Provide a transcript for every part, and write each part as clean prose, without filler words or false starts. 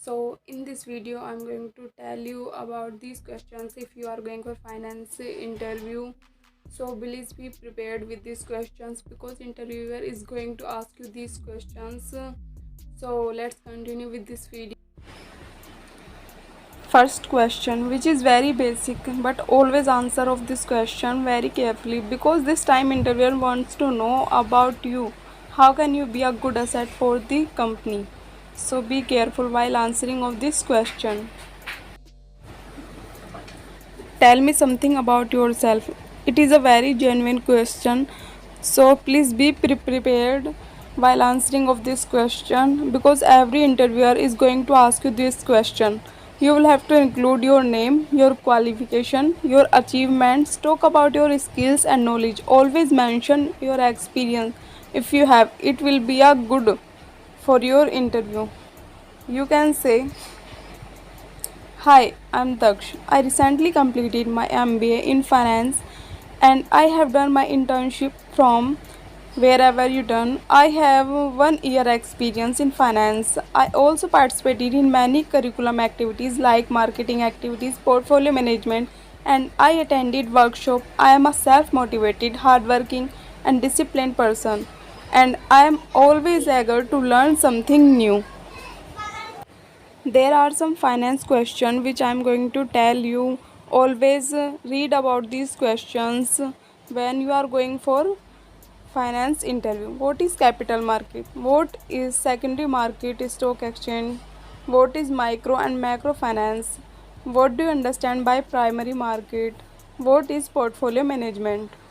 So in this video I'm going to tell you about these questions if you are going for finance interview. So please be prepared with these questions because interviewer is going to ask you these questions. So let's continue with this video. First question, which is very basic, but always answer of this question very carefully because this time interviewer wants to know about you. How can you be a good asset for the company? So be careful while answering of this question. Tell me something about yourself. It is a very genuine question, so please be prepared while answering of this question because every interviewer is going to ask you this question. You will have to include your name, your qualification, your achievements, talk about your skills and knowledge. Always mention your experience if you have. It will be a good for your interview. You can say, "Hi, I'm Daksh. I recently completed my MBA in finance and I have done my internship from wherever you done. I have 1 year experience in finance. I also participated in many curriculum activities like marketing activities, portfolio management, and I attended workshop. I am a self-motivated, hardworking and disciplined person and I am always eager to learn something new." There are some finance questions which I am going to tell you. Always read about these questions when you are going for finance interview. What is capital market? What is secondary market stock exchange? What is micro and macro finance? What do you understand by primary market? What is portfolio management?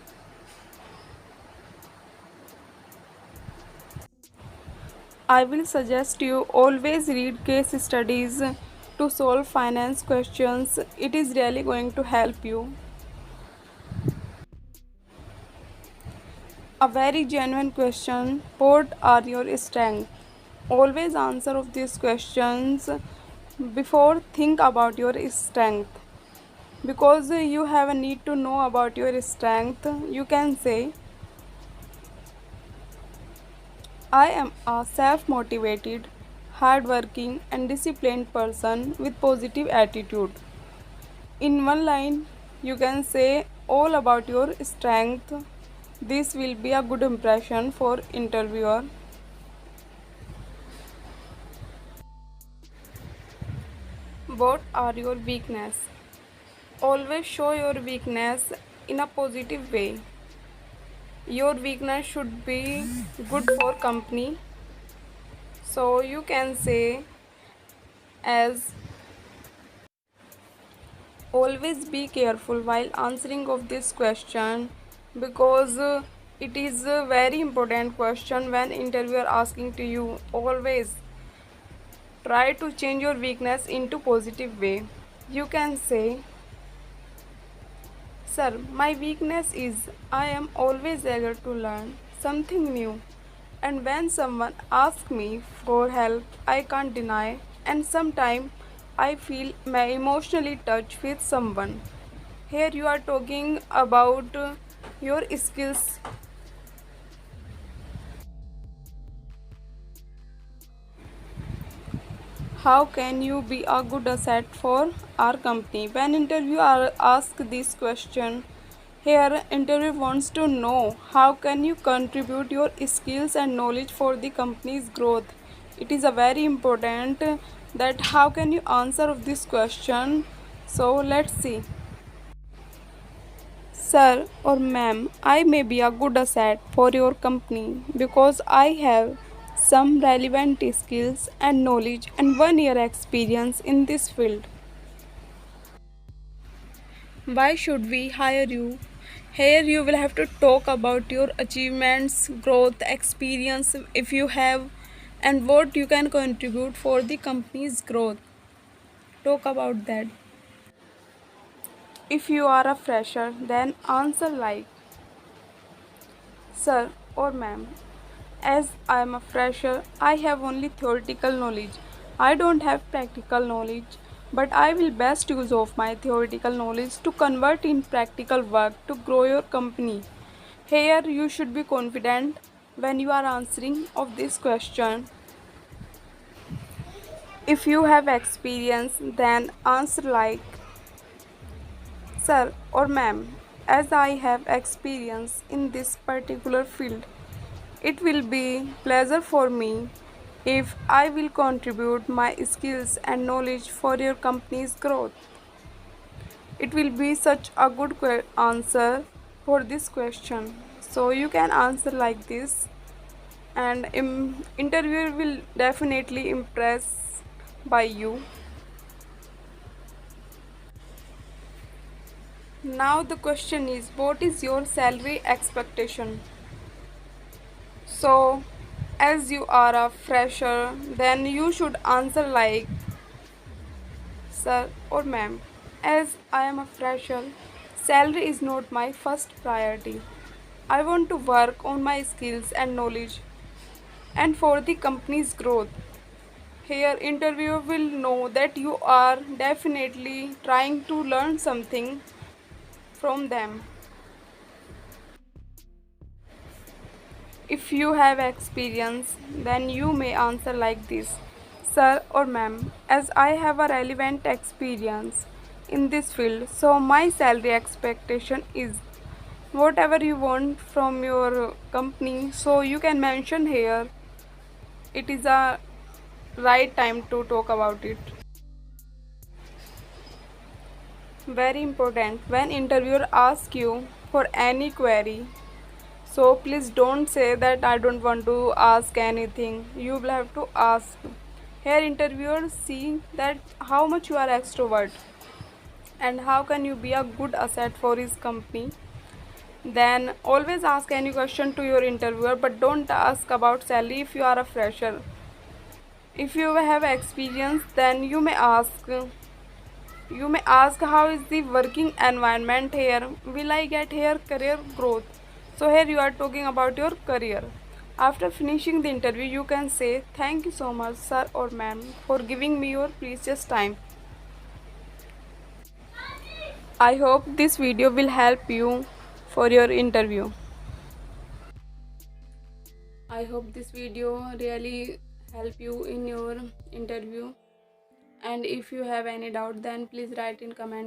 I will suggest you always read case studies to solve finance questions. It is really going to help you. A very genuine question. What are your strengths? Always answer of these questions before think about your strength because you have a need to know about your strength. You can say, "I am a self-motivated, hardworking and disciplined person with positive attitude." In one line, you can say all about your strength. This will be a good impression for interviewer. What are your weakness? Always show your weakness in a positive way. Your weakness should be good for company. So you can say as always be careful while answering of this question because it is a very important question when interviewer asking to you. Always try to change your weakness into positive way. You can say, "Sir, my weakness is I am always eager to learn something new. And when someone asks me for help, I can't deny. And sometimes I feel emotionally touched with someone." Here you are talking about your skills. How can you be a good asset for our company? When interviewer ask this question, here interviewer wants to know how can you contribute your skills and knowledge for the company's growth. It is a very important that how can you answer of this question. So let's see. "Sir or ma'am, I may be a good asset for your company because I have some relevant skills and knowledge and 1 year experience in this field. Why should we hire you?" Here you will have to talk about your achievements, growth, experience if you have, and what you can contribute for the company's growth. Talk about that. If you are a fresher, then answer like, "Sir or ma'am, as I am a fresher, I have only theoretical knowledge. I don't have practical knowledge, but I will best use of my theoretical knowledge to convert in practical work to grow your company." Here you should be confident when you are answering of this question. If you have experience, then answer like, sir or ma'am, as I have experience in this particular field, it will be pleasure for me if I will contribute my skills and knowledge for your company's growth. It will be such a good answer for this question. So you can answer like this, and interviewer will definitely impress by you. Now the question is, what is your salary expectation? So, as you are a fresher, then you should answer like, sir or ma'am. As I am a fresher, salary is not my first priority. I want to work on my skills and knowledge and for the company's growth. Here, interviewer will know that you are definitely trying to learn something from them. If you have experience, then you may answer like this, sir or ma'am, as I have a relevant experience in this field, so my salary expectation is whatever you want from your company. So you can mention here, it is a right time to talk about it. Very important, when interviewer asks you for any query, so please don't say that I don't want to ask anything. You will have to ask. Here interviewers see that how much you are extrovert and how can you be a good asset for his company. Then always ask any question to your interviewer, but don't ask about salary if you are a fresher. If you have experience, then you may ask how is the working environment here? Will I get here career growth? So here you are talking about your career. After finishing the interview, you can say thank you so much, sir or ma'am, for giving me your precious time. I hope this video will help you for your interview. I hope this video really help you in your interview. And if you have any doubt, then please write in comment